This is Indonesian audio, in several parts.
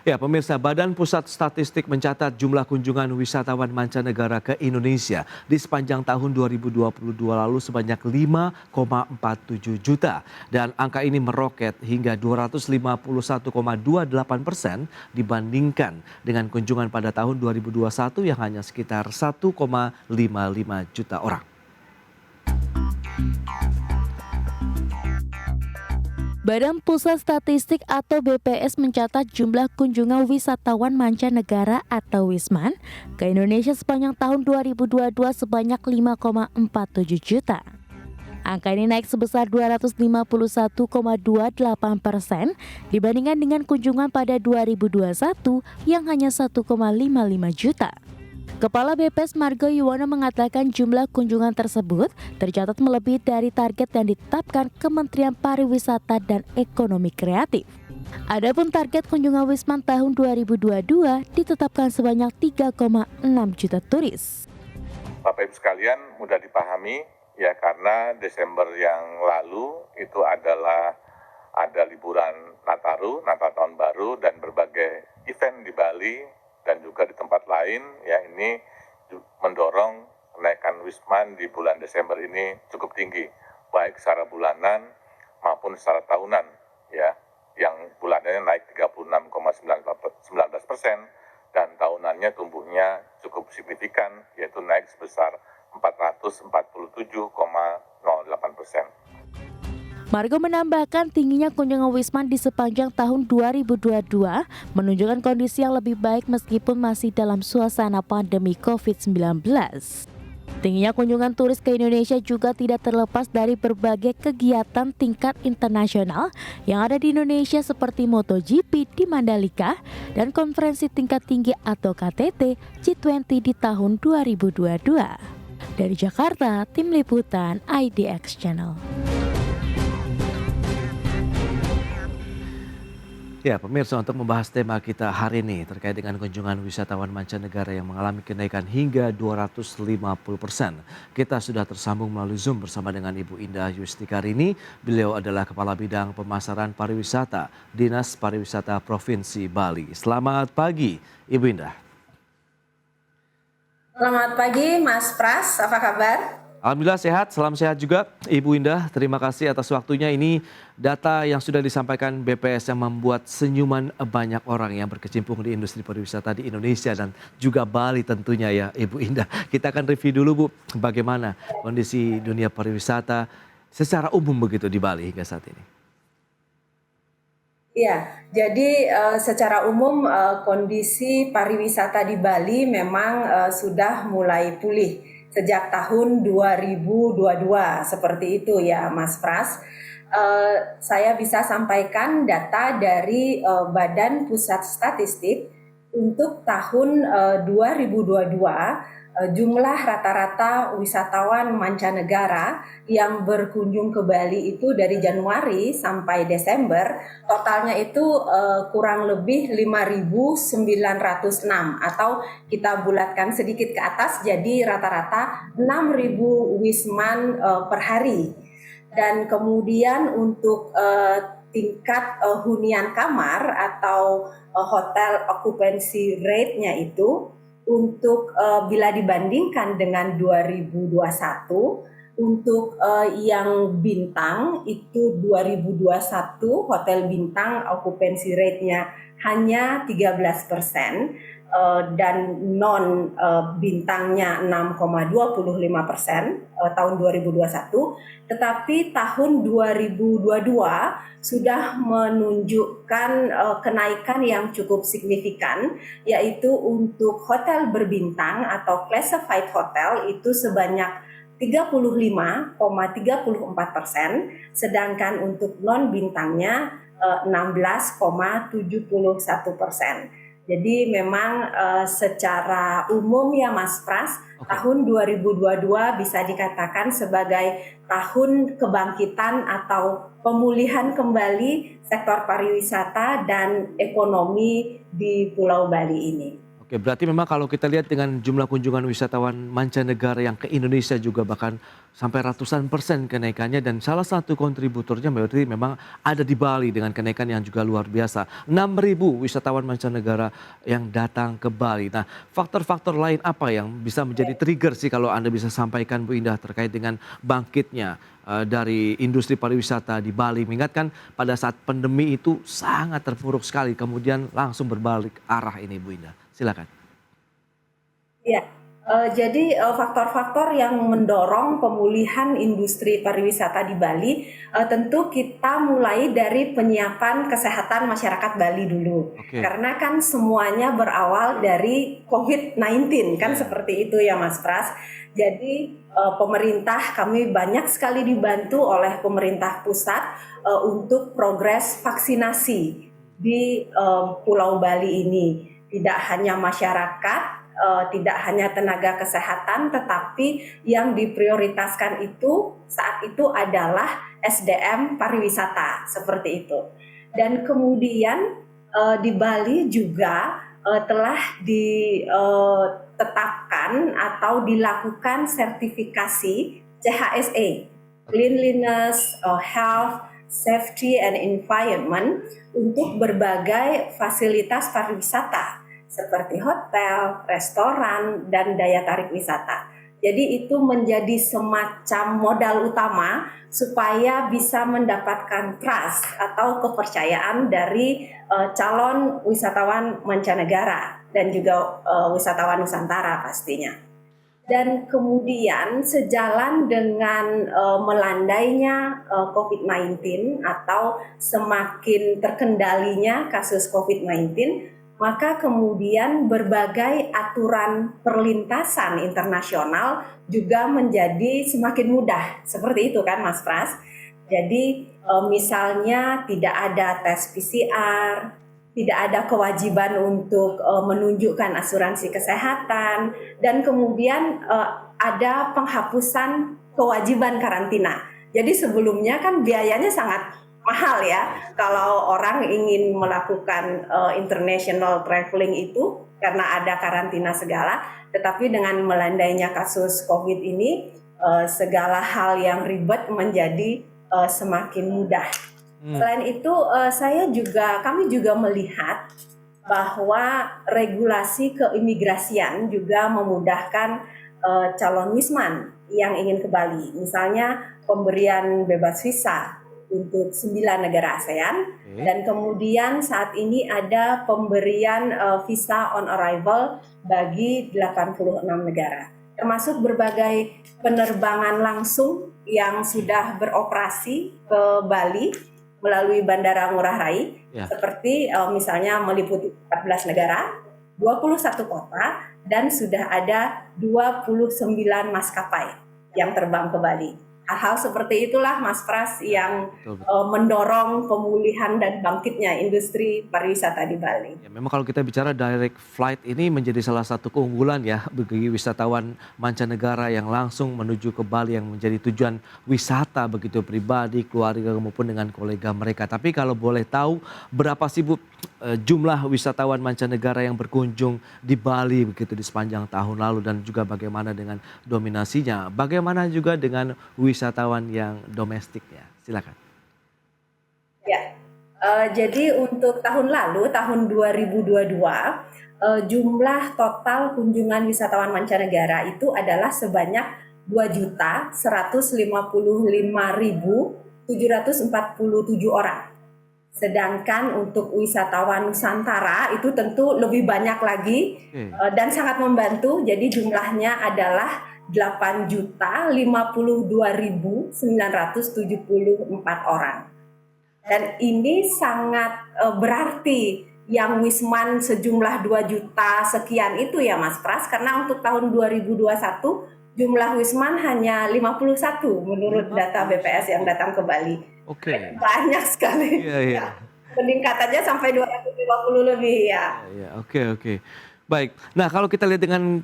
Ya, pemirsa, Badan Pusat Statistik mencatat jumlah kunjungan wisatawan mancanegara ke Indonesia di sepanjang tahun 2022 lalu sebanyak 5,47 juta. Dan angka ini meroket hingga 251,28% dibandingkan dengan kunjungan pada tahun 2021 yang hanya sekitar 1,55 juta orang. Badan Pusat Statistik atau BPS mencatat jumlah kunjungan wisatawan mancanegara atau Wisman ke Indonesia sepanjang tahun 2022 sebanyak 5,47 juta. Angka ini naik sebesar 251,28% dibandingkan dengan kunjungan pada 2021 yang hanya 1,55 juta. Kepala BPS Margo Yuwono mengatakan jumlah kunjungan tersebut tercatat melebihi dari target yang ditetapkan Kementerian Pariwisata dan Ekonomi Kreatif. Adapun target kunjungan Wisman tahun 2022 ditetapkan sebanyak 3,6 juta turis. Bapak Ibu sekalian, mudah dipahami ya, karena Desember yang lalu itu adalah ada liburan Nataru, Natal Tahun Baru, dan berbagai event di Bali dan juga di tempat lain ya, ini mendorong kenaikan Wisman di bulan Desember ini cukup tinggi, baik secara bulanan maupun secara tahunan ya, yang bulanannya naik 36,19% dan tahunannya tumbuhnya cukup signifikan, yaitu naik sebesar 447,08%. Margo menambahkan tingginya kunjungan Wisman di sepanjang tahun 2022 menunjukkan kondisi yang lebih baik meskipun masih dalam suasana pandemi COVID-19. Tingginya kunjungan turis ke Indonesia juga tidak terlepas dari berbagai kegiatan tingkat internasional yang ada di Indonesia seperti MotoGP di Mandalika dan konferensi tingkat tinggi atau KTT G20 di tahun 2022. Dari Jakarta, Tim Liputan IDX Channel. Ya, pemirsa, untuk membahas tema kita hari ini terkait dengan kunjungan wisatawan mancanegara yang mengalami kenaikan hingga 250%. Kita sudah tersambung melalui Zoom bersama dengan Ibu Indah Yustikarini. Beliau adalah Kepala Bidang Pemasaran Pariwisata, Dinas Pariwisata Provinsi Bali. Selamat pagi, Ibu Indah. Selamat pagi, Mas Pras. Apa kabar? Alhamdulillah sehat, salam sehat juga Ibu Indah. Terima kasih atas waktunya. Ini data yang sudah disampaikan BPS yang membuat senyuman banyak orang yang berkecimpung di industri pariwisata di Indonesia dan juga Bali tentunya ya Ibu Indah. Kita akan review dulu Bu, bagaimana kondisi dunia pariwisata secara umum begitu di Bali hingga saat ini. Ya, jadi secara umum kondisi pariwisata di Bali memang sudah mulai pulih sejak tahun 2022 seperti itu ya Mas Pras. Saya bisa sampaikan data dari Badan Pusat Statistik untuk tahun 2022 jumlah rata-rata wisatawan mancanegara yang berkunjung ke Bali itu dari Januari sampai Desember totalnya itu kurang lebih 5.906 atau kita bulatkan sedikit ke atas jadi rata-rata 6.000 wisman per hari. Dan kemudian untuk tingkat hunian kamar atau hotel occupancy rate-nya itu untuk bila dibandingkan dengan 2021 untuk yang bintang itu 2021 hotel bintang occupancy rate-nya hanya 13%, dan non bintangnya 6,25% tahun 2021, tetapi tahun 2022 sudah menunjukkan kenaikan yang cukup signifikan, yaitu untuk hotel berbintang atau classified hotel itu sebanyak 35,34%, sedangkan untuk non bintangnya 16,71%. Jadi memang secara umum ya Mas Pras, tahun 2022 bisa dikatakan sebagai tahun kebangkitan atau pemulihan kembali sektor pariwisata dan ekonomi di Pulau Bali ini. Oke, berarti memang kalau kita lihat dengan jumlah kunjungan wisatawan mancanegara yang ke Indonesia juga bahkan sampai ratusan persen kenaikannya dan salah satu kontributornya berarti memang ada di Bali dengan kenaikan yang juga luar biasa. 6.000 wisatawan mancanegara yang datang ke Bali. Nah, faktor-faktor lain apa yang bisa menjadi trigger sih kalau Anda bisa sampaikan Bu Indah terkait dengan bangkitnya dari industri pariwisata di Bali? Mengingatkan pada saat pandemi itu sangat terpuruk sekali kemudian langsung berbalik arah ini Bu Indah. Silakan. Ya, jadi faktor-faktor yang mendorong pemulihan industri pariwisata di Bali, tentu kita mulai dari penyiapan kesehatan masyarakat Bali dulu. Oke. Karena kan semuanya berawal dari COVID-19, kan seperti itu ya Mas Pras. Jadi pemerintah, kami banyak sekali dibantu oleh pemerintah pusat untuk progres vaksinasi di Pulau Bali ini. Tidak hanya masyarakat, tidak hanya tenaga kesehatan, tetapi yang diprioritaskan itu saat itu adalah SDM pariwisata, seperti itu. Dan kemudian di Bali juga telah ditetapkan atau dilakukan sertifikasi CHSE, Cleanliness, Health, Safety and Environment, untuk berbagai fasilitas pariwisata seperti hotel, restoran, dan daya tarik wisata. Jadi itu menjadi semacam modal utama supaya bisa mendapatkan trust atau kepercayaan dari calon wisatawan mancanegara dan juga wisatawan Nusantara pastinya. Dan kemudian sejalan dengan melandainya COVID-19 atau semakin terkendalinya kasus COVID-19, maka kemudian berbagai aturan perlintasan internasional juga menjadi semakin mudah. Seperti itu kan Mas Pras? Jadi misalnya tidak ada tes PCR, tidak ada kewajiban untuk menunjukkan asuransi kesehatan, dan kemudian ada penghapusan kewajiban karantina. Jadi sebelumnya kan biayanya sangat mahal ya kalau orang ingin melakukan international traveling itu karena ada karantina segala, tetapi dengan melandainya kasus COVID ini segala hal yang ribet menjadi semakin mudah. Selain itu kami juga melihat bahwa regulasi keimigrasian juga memudahkan calon wisman yang ingin ke Bali. Misalnya pemberian bebas visa untuk 9 negara ASEAN, dan kemudian saat ini ada pemberian visa on arrival bagi 86 negara, termasuk berbagai penerbangan langsung yang sudah beroperasi ke Bali melalui Bandara Ngurah Rai, seperti misalnya meliputi 14 negara, 21 kota, dan sudah ada 29 maskapai yang terbang ke Bali. Hal-hal seperti itulah Mas Pras yang mendorong pemulihan dan bangkitnya industri pariwisata di Bali. Ya, memang kalau kita bicara direct flight ini menjadi salah satu keunggulan ya bagi wisatawan mancanegara yang langsung menuju ke Bali yang menjadi tujuan wisata begitu pribadi, keluarga maupun dengan kolega mereka. Tapi kalau boleh tahu berapa sih Bu jumlah wisatawan mancanegara yang berkunjung di Bali begitu di sepanjang tahun lalu, dan juga bagaimana dengan dominasinya, bagaimana juga dengan wisatawan yang domestiknya? Silakan. Ya, jadi untuk tahun lalu, tahun 2022, jumlah total kunjungan wisatawan mancanegara itu adalah sebanyak 2.155.747 orang. Sedangkan untuk wisatawan Nusantara itu tentu lebih banyak lagi dan sangat membantu. Jadi jumlahnya adalah 8.052.974 orang. Dan ini sangat berarti yang wisman sejumlah 2 juta sekian itu ya Mas Pras, karena untuk tahun 2021 jumlah wisman hanya 51 menurut data BPS yang datang ke Bali. Oke. Banyak sekali. Iya. Ya, peningkatannya sampai 250 lebih ya. Iya, oke. Baik. Nah, kalau kita lihat dengan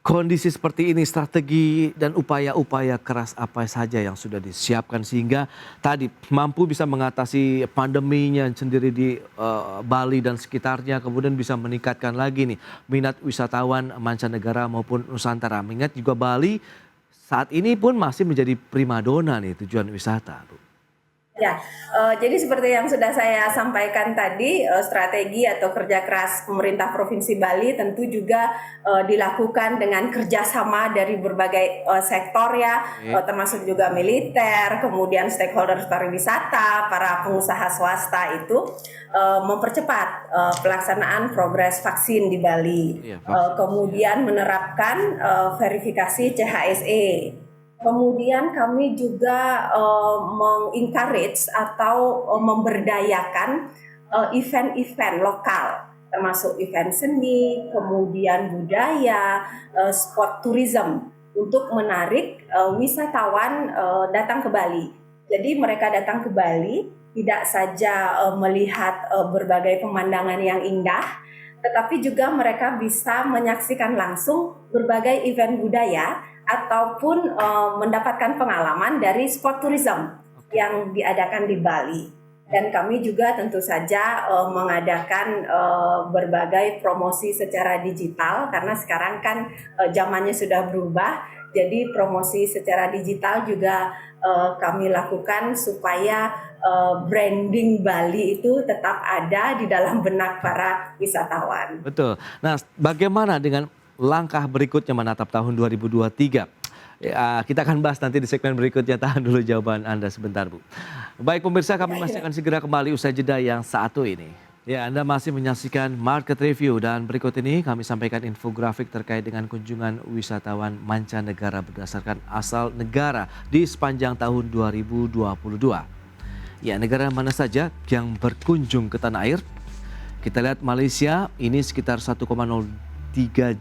kondisi seperti ini, strategi dan upaya-upaya keras apa saja yang sudah disiapkan sehingga tadi mampu bisa mengatasi pandeminya sendiri di Bali dan sekitarnya, kemudian bisa meningkatkan lagi nih minat wisatawan mancanegara maupun Nusantara. Mengingat juga Bali saat ini pun masih menjadi primadona nih tujuan wisata, Bu. Ya, jadi seperti yang sudah saya sampaikan tadi, strategi atau kerja keras pemerintah Provinsi Bali tentu juga dilakukan dengan kerjasama dari berbagai sektor ya, termasuk juga militer, kemudian stakeholder pariwisata, para pengusaha swasta itu mempercepat pelaksanaan progres vaksin di Bali, Iya, vaksin. kemudian menerapkan verifikasi CHSE. Kemudian kami juga mengencourage atau memberdayakan event-event lokal, termasuk event seni, kemudian budaya, sport tourism untuk menarik wisatawan datang ke Bali. Jadi mereka datang ke Bali tidak saja melihat berbagai pemandangan yang indah, tetapi juga mereka bisa menyaksikan langsung berbagai event budaya ataupun mendapatkan pengalaman dari sport tourism yang diadakan di Bali. Dan kami juga tentu saja mengadakan berbagai promosi secara digital karena sekarang kan zamannya sudah berubah. Jadi promosi secara digital juga kami lakukan supaya branding Bali itu tetap ada di dalam benak para wisatawan. Betul. Nah, bagaimana dengan langkah berikutnya menatap tahun 2023? Ya, kita akan bahas nanti di segmen berikutnya. Tahan dulu jawaban Anda sebentar, Bu. Baik pemirsa, kami masih akan segera kembali usai jeda yang satu ini. Ya, Anda masih menyaksikan Market Review dan berikut ini kami sampaikan infografik terkait dengan kunjungan wisatawan mancanegara berdasarkan asal negara di sepanjang tahun 2022. Ya, negara mana saja yang berkunjung ke tanah air? Kita lihat Malaysia ini sekitar 1,03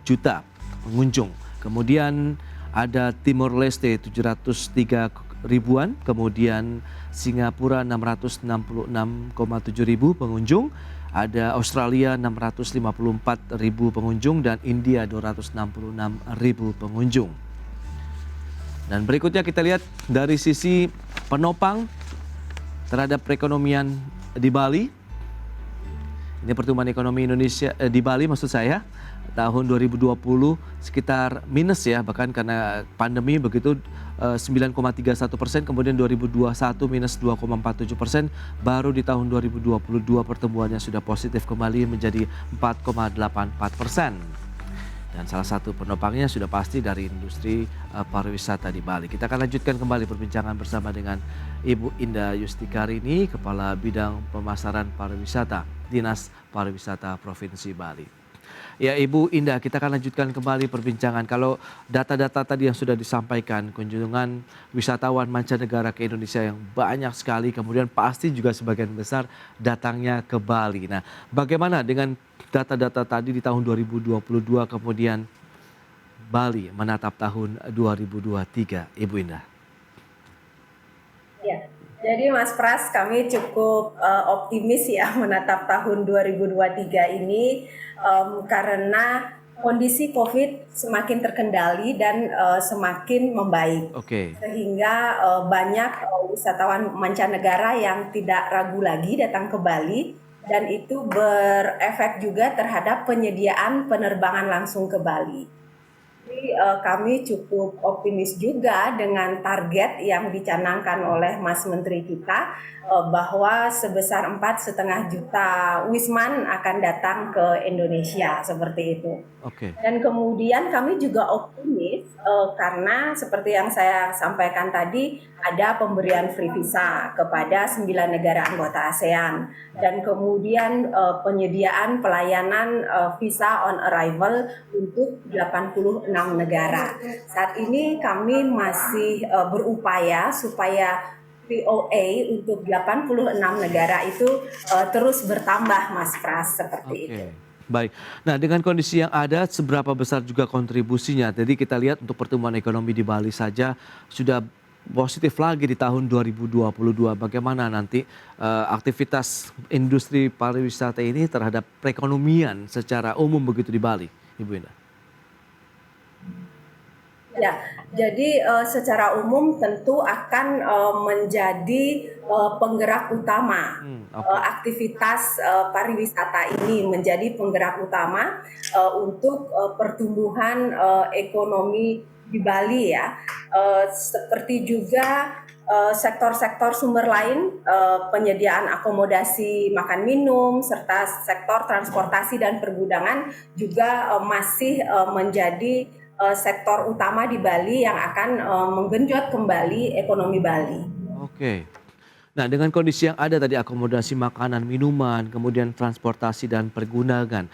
juta pengunjung. Kemudian ada Timor Leste 703 ribuan, kemudian Singapura 666,7 ribu pengunjung, ada Australia 654 ribu pengunjung dan India 266 ribu pengunjung. Dan berikutnya kita lihat dari sisi penopang terhadap perekonomian di Bali. Ini pertumbuhan ekonomi Indonesia di Bali maksud saya tahun 2020 sekitar minus ya, bahkan karena pandemi begitu 9,31%, kemudian 2021 minus 2,47%, baru di tahun 2022 pertumbuhannya sudah positif kembali menjadi 4,84%. Dan salah satu penopangnya sudah pasti dari industri pariwisata di Bali. Kita akan lanjutkan kembali perbincangan bersama dengan Ibu Indah Yustikarini, Kepala Bidang Pemasaran Pariwisata, Dinas Pariwisata Provinsi Bali. Ya Ibu Indah, kita akan lanjutkan kembali perbincangan. Kalau data-data tadi yang sudah disampaikan, kunjungan wisatawan mancanegara ke Indonesia yang banyak sekali, kemudian pasti juga sebagian besar datangnya ke Bali. Nah, bagaimana dengan data-data tadi di tahun 2022, kemudian Bali menatap tahun 2023, Ibu Indah? Ya, jadi Mas Pras, kami cukup optimis ya menatap tahun 2023 ini karena kondisi COVID semakin terkendali dan semakin membaik. Sehingga banyak wisatawan mancanegara yang tidak ragu lagi datang ke Bali dan itu berefek juga terhadap penyediaan penerbangan langsung ke Bali. Jadi kami cukup optimis juga dengan target yang dicanangkan oleh Mas Menteri kita bahwa sebesar 4,5 juta wisman akan datang ke Indonesia seperti itu. Dan kemudian kami juga optimis karena seperti yang saya sampaikan tadi ada pemberian free visa kepada 9 negara anggota ASEAN dan kemudian penyediaan pelayanan visa on arrival untuk 86 negara. Saat ini kami masih berupaya supaya VOA untuk 86 negara itu terus bertambah, Mas Pras, seperti itu. Baik. Nah, dengan kondisi yang ada, seberapa besar juga kontribusinya? Jadi kita lihat untuk pertumbuhan ekonomi di Bali saja sudah positif lagi di tahun 2022. Bagaimana nanti aktivitas industri pariwisata ini terhadap perekonomian secara umum begitu di Bali, Ibu Indah? Ya, jadi secara umum tentu akan menjadi penggerak utama. Oke. Aktivitas pariwisata ini menjadi penggerak utama untuk pertumbuhan ekonomi di Bali ya. Seperti juga sektor-sektor sumber lain, penyediaan akomodasi makan minum serta sektor transportasi dan pergudangan juga masih menjadi sektor utama di Bali yang akan menggenjot kembali ekonomi Bali. Oke. Nah, dengan kondisi yang ada tadi akomodasi makanan, minuman, kemudian transportasi dan pergudangan,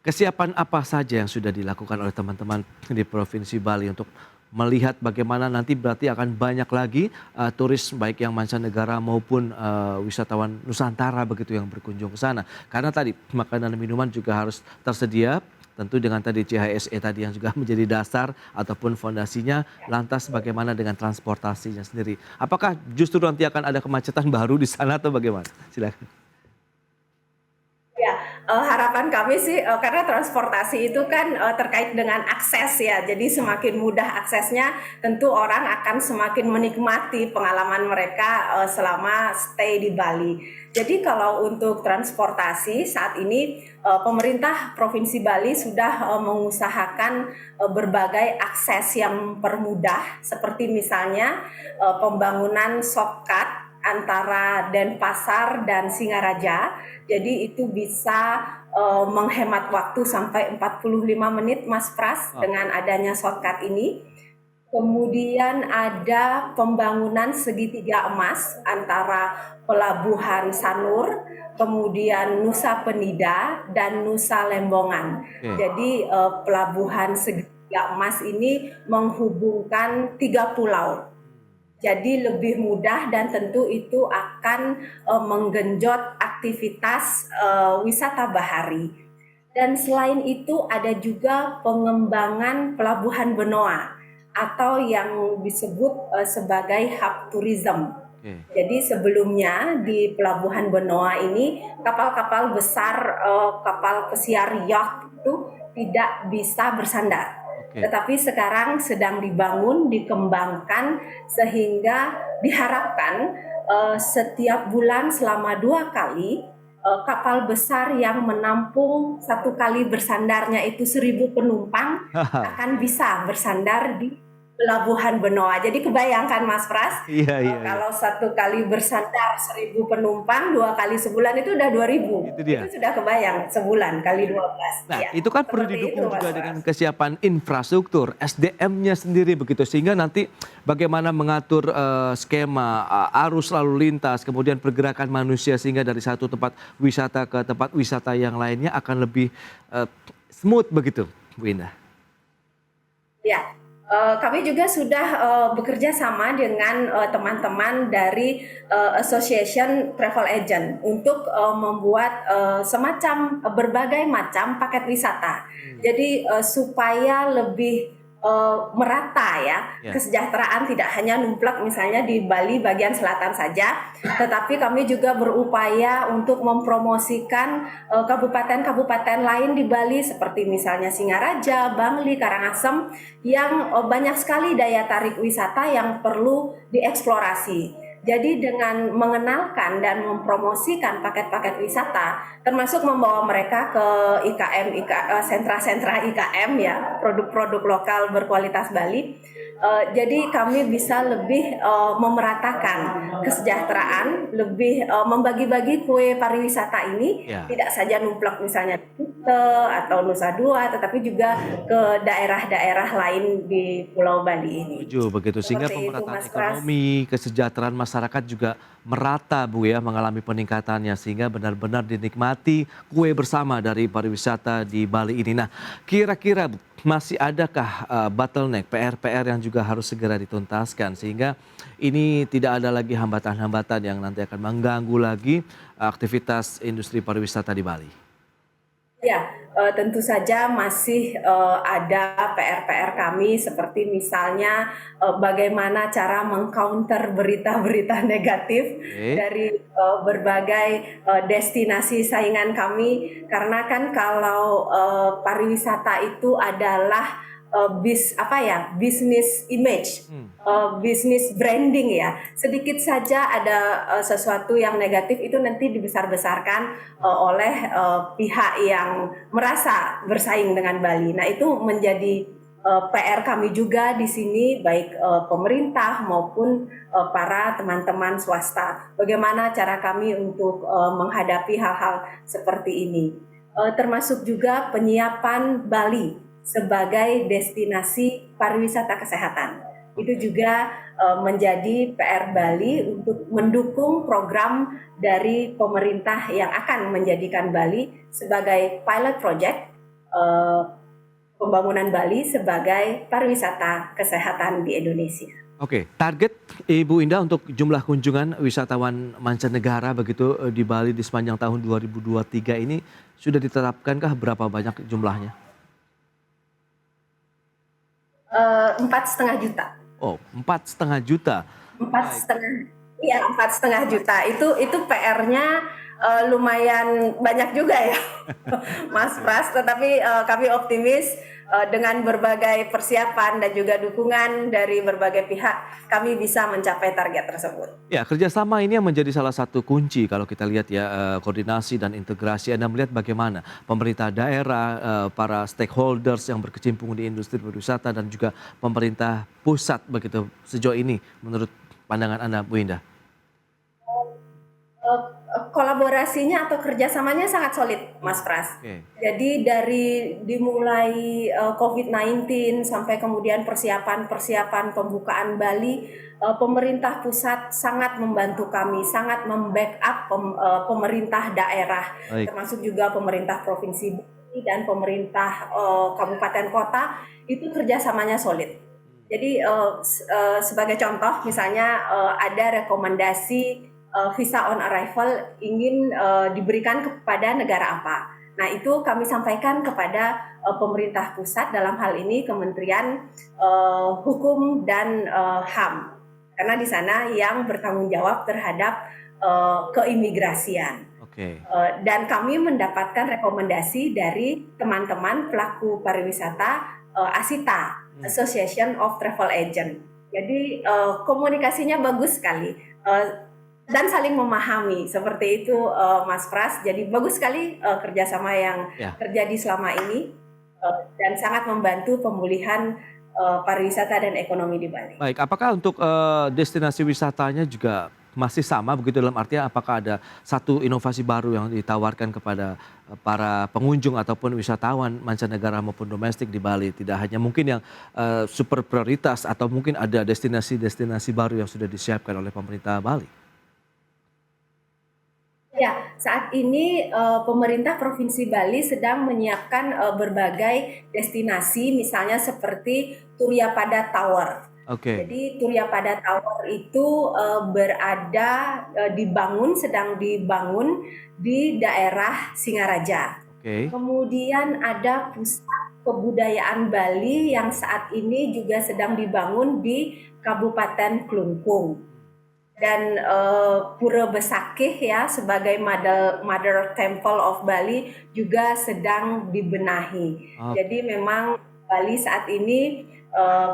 kesiapan apa saja yang sudah dilakukan oleh teman-teman di Provinsi Bali untuk melihat bagaimana nanti berarti akan banyak lagi turis baik yang mancanegara maupun wisatawan Nusantara begitu yang berkunjung ke sana. Karena tadi makanan dan minuman juga harus tersedia. Tentu dengan tadi CHSE tadi yang juga menjadi dasar ataupun fondasinya, lantas bagaimana dengan transportasinya sendiri? Apakah justru nanti akan ada kemacetan baru di sana atau bagaimana? Silakan. Ya, harapan kami sih karena transportasi itu kan terkait dengan akses ya. Jadi semakin mudah aksesnya, tentu orang akan semakin menikmati pengalaman mereka selama stay di Bali. Jadi kalau untuk transportasi saat ini pemerintah Provinsi Bali sudah mengusahakan berbagai akses yang permudah seperti misalnya pembangunan shortcut antara Denpasar dan Singaraja. Jadi itu bisa menghemat waktu sampai 45 menit Mas Pras Oh, dengan adanya shortcut ini. Kemudian ada pembangunan segitiga emas antara Pelabuhan Sanur, kemudian Nusa Penida dan Nusa Lembongan. oke. Jadi pelabuhan segitiga emas ini menghubungkan 3 pulau. Jadi lebih mudah dan tentu itu akan menggenjot aktivitas wisata bahari. Dan selain itu ada juga pengembangan pelabuhan Benoa atau yang disebut sebagai hub tourism. Oke. Jadi sebelumnya di Pelabuhan Benoa ini kapal-kapal besar, kapal pesiar yacht itu tidak bisa bersandar. Oke. Tetapi sekarang sedang dibangun, dikembangkan sehingga diharapkan setiap bulan selama 2 kali kapal besar yang menampung 1 kali bersandarnya itu 1.000 penumpang akan bisa bersandar di Pelabuhan Benoa. Jadi kebayangkan Mas Pras, Iya, iya, iya. kalau 1 kali bersandar 1.000 penumpang 2 kali sebulan itu udah 2.000. Itu Itu dia. sudah kebayang sebulan kali 12. Nah, Ya, itu kan perlu seperti itu didukung Mas juga Pras. dengan kesiapan infrastruktur, SDM-nya sendiri begitu. Sehingga nanti bagaimana mengatur skema arus lalu lintas, kemudian pergerakan manusia sehingga dari satu tempat wisata ke tempat wisata yang lainnya akan lebih smooth begitu, Bu Indah. Ya, kami juga sudah bekerja sama dengan teman-teman dari Association Travel Agent untuk membuat semacam berbagai macam paket wisata. Jadi supaya lebih merata ya Ya. kesejahteraan tidak hanya numplak misalnya di Bali bagian selatan saja, tetapi kami juga berupaya untuk mempromosikan kabupaten-kabupaten lain di Bali seperti misalnya Singaraja, Bangli, Karangasem yang banyak sekali daya tarik wisata yang perlu dieksplorasi. Jadi dengan mengenalkan dan mempromosikan paket-paket wisata, termasuk membawa mereka ke IKM, sentra-sentra IKM ya, produk-produk lokal berkualitas Bali. Jadi kami bisa lebih memeratakan kesejahteraan, lebih membagi-bagi kue pariwisata ini Ya. tidak saja numplak misalnya di Kute atau Nusa Dua, tetapi juga ke daerah-daerah lain di Pulau Bali ini. Setuju begitu, sehingga Seperti itu pemerataan Mas Pras. ekonomi, kesejahteraan masyarakat juga merata Bu ya, mengalami peningkatannya sehingga benar-benar dinikmati kue bersama dari pariwisata di Bali ini. Nah, kira-kira Bu, masih adakah bottleneck PR-PR yang juga harus segera dituntaskan sehingga ini tidak ada lagi hambatan-hambatan yang nanti akan mengganggu lagi aktivitas industri pariwisata di Bali? Ya, tentu saja masih ada PR-PR kami seperti misalnya bagaimana cara mengcounter berita-berita negatif Oke. dari berbagai destinasi saingan kami karena kan kalau pariwisata itu adalah bisnis image, bisnis branding ya. Sedikit saja ada sesuatu yang negatif itu nanti dibesar-besarkan oleh pihak yang merasa bersaing dengan Bali. Nah, itu menjadi PR kami juga di sini, baik pemerintah maupun para teman-teman swasta. Bagaimana cara kami untuk menghadapi hal-hal seperti ini, termasuk juga penyiapan Bali sebagai destinasi pariwisata kesehatan. Itu juga menjadi PR Bali untuk mendukung program dari pemerintah yang akan menjadikan Bali sebagai pilot project pembangunan Bali sebagai pariwisata kesehatan di Indonesia. Oke, target Ibu Indah untuk jumlah kunjungan wisatawan mancanegara begitu di Bali di sepanjang tahun 2023 ini sudah ditetapkankah berapa banyak jumlahnya? 4,5 juta. Oh, 4,5 juta. 4,5, iya 4,5 juta. Itu PR-nya lumayan banyak juga ya, Mas Pras. Tetapi kami optimis dengan berbagai persiapan dan juga dukungan dari berbagai pihak, kami bisa mencapai target tersebut. Ya, kerjasama ini yang menjadi salah satu kunci kalau kita lihat ya, koordinasi dan integrasi. Anda melihat bagaimana pemerintah daerah, para stakeholders yang berkecimpung di industri pariwisata dan juga pemerintah pusat begitu sejauh ini menurut pandangan Anda, Bu Indah? Kolaborasinya atau kerjasamanya sangat solid, Mas Pras. Okay. Jadi dimulai COVID-19 sampai kemudian persiapan pembukaan Bali, pemerintah pusat sangat membantu kami, sangat membackup pemerintah daerah, termasuk juga pemerintah provinsi Bali dan pemerintah kabupaten kota, itu kerjasamanya solid. Jadi sebagai contoh misalnya ada rekomendasi visa on arrival ingin diberikan kepada negara apa. Nah, itu kami sampaikan kepada pemerintah pusat, dalam hal ini Kementerian Hukum dan HAM. Karena di sana yang bertanggung jawab terhadap keimigrasian. Okay. Dan kami mendapatkan rekomendasi dari teman-teman pelaku pariwisata ASITA, Association of Travel Agent. Jadi komunikasinya bagus sekali. Dan saling memahami seperti itu, Mas Pras. Jadi bagus sekali kerjasama yang terjadi selama ini dan sangat membantu pemulihan pariwisata dan ekonomi di Bali. Baik, apakah untuk destinasi wisatanya juga masih sama begitu, dalam artian apakah ada satu inovasi baru yang ditawarkan kepada para pengunjung ataupun wisatawan mancanegara maupun domestik di Bali? Tidak hanya mungkin yang super prioritas atau mungkin ada destinasi-destinasi baru yang sudah disiapkan oleh pemerintah Bali? Ya, saat ini pemerintah Provinsi Bali sedang menyiapkan berbagai destinasi, misalnya seperti Turiyapada Tower. Okay. Jadi Turiyapada Tower itu sedang dibangun di daerah Singaraja. Okay. Kemudian ada pusat kebudayaan Bali yang saat ini juga sedang dibangun di Kabupaten Klungkung. Dan Pura Besakih ya sebagai Mother Temple of Bali juga sedang dibenahi. Okay. Jadi memang Bali saat ini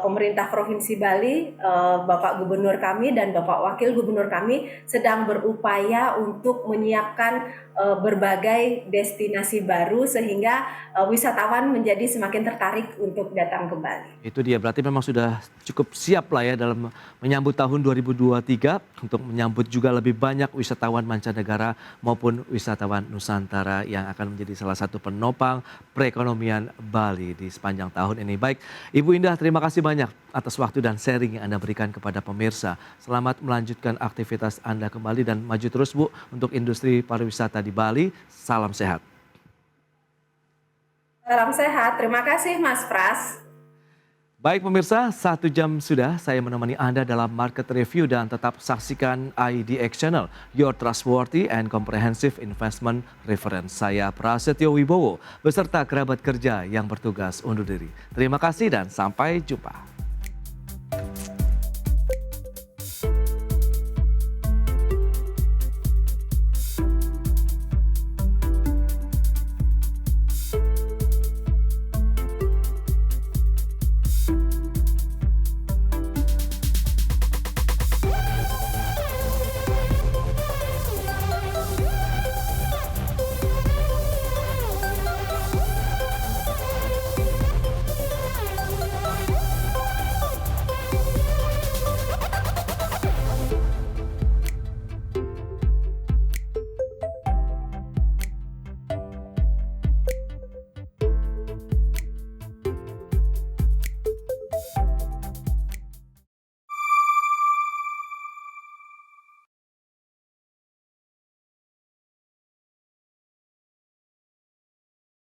pemerintah Provinsi Bali, Bapak Gubernur kami dan Bapak Wakil Gubernur kami sedang berupaya untuk menyiapkan berbagai destinasi baru sehingga wisatawan menjadi semakin tertarik untuk datang ke Bali. Itu dia, berarti memang sudah cukup siap lah ya dalam menyambut tahun 2023 untuk menyambut juga lebih banyak wisatawan mancanegara maupun wisatawan Nusantara yang akan menjadi salah satu penopang perekonomian Bali di sepanjang tahun ini. Baik, Ibu Indah, terima kasih banyak atas waktu dan sharing yang Anda berikan kepada pemirsa. Selamat melanjutkan aktivitas Anda kembali dan maju terus, Bu, untuk industri pariwisata di Bali. Salam sehat. Salam sehat, terima kasih Mas Pras. Baik pemirsa, 1 jam sudah saya menemani Anda dalam Market Review dan tetap saksikan IDX Channel, your trustworthy and comprehensive investment reference. Saya Prasetyo Wibowo beserta kerabat kerja yang bertugas undur diri. Terima kasih dan sampai jumpa.